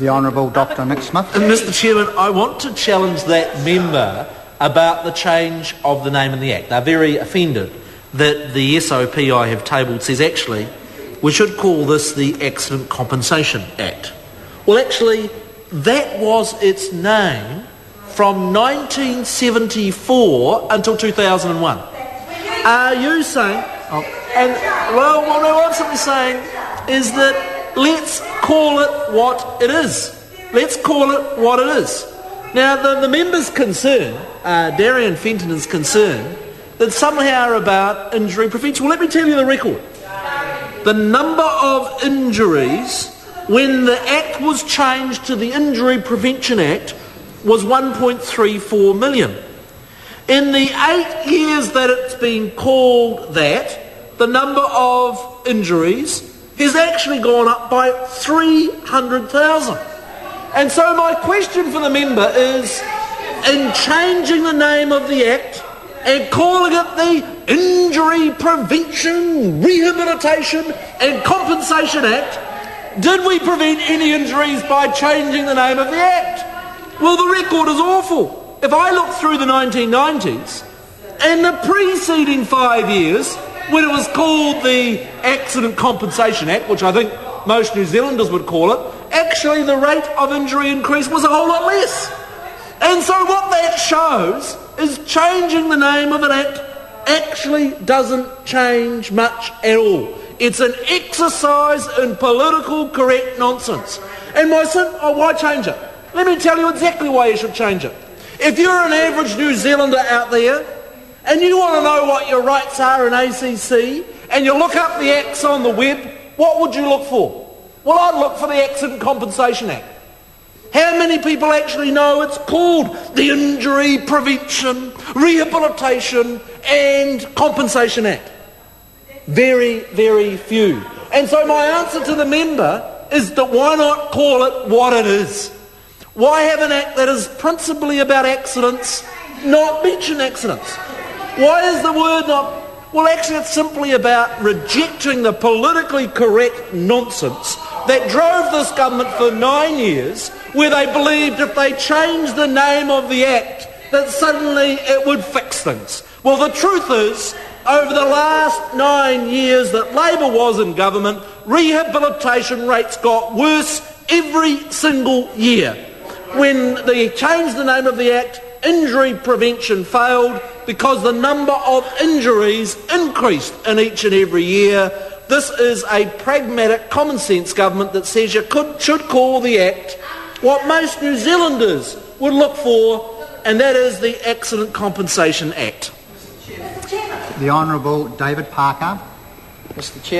The Honourable Dr Nick Smith. Mr Chairman, I want to challenge that member about the change of the name in the Act. They're very offended that the SOP I have tabled says actually we should call this the Accident Compensation Act. Well, actually, that was its name from 1974 until 2001. Are you saying... what I'm simply saying is that let's call it what it is. Let's call it what it is. Now, the member's concern, Darian Fenton's concern, that somehow about injury prevention. Well, let me tell you the record. The number of injuries when the Act was changed to the Injury Prevention Act was 1.34 million. In the 8 years that it's been called that, the number of injuries has actually gone up by 300,000. And so my question for the member is, in changing the name of the Act and calling it the Injury Prevention, Rehabilitation and Compensation Act, did we prevent any injuries by changing the name of the Act? Well, the record is awful. If I look through the 1990s and the preceding 5 years, when it was called the Accident Compensation Act, which I think most New Zealanders would call it, actually the rate of injury increase was a whole lot less. And so what that shows is changing the name of an act actually doesn't change much at all. It's an exercise in political correct nonsense. And why change it? Let me tell you exactly why you should change it. If you're an average New Zealander out there and you want to know what your rights are in ACC and you look up the acts on the web, what would you look for? Well, I'd look for the Accident Compensation Act. How many people actually know it's called the Injury Prevention, Rehabilitation and Compensation Act? Very, very few. And so my answer to the member is that why not call it what it is? Why have an act that is principally about accidents not mention accidents? Why is the word not... Well, actually, it's simply about rejecting the politically correct nonsense that drove this government for 9 years, where they believed if they changed the name of the Act, that suddenly it would fix things. Well, the truth is, over the last 9 years that Labor was in government, rehabilitation rates got worse every single year. When they changed the name of the Act, injury prevention failed because the number of injuries increased in each and every year. This is a pragmatic, common sense government that says you should call the Act what most New Zealanders would look for, and that is the Accident Compensation Act. The Honourable David Parker. Mr Chair.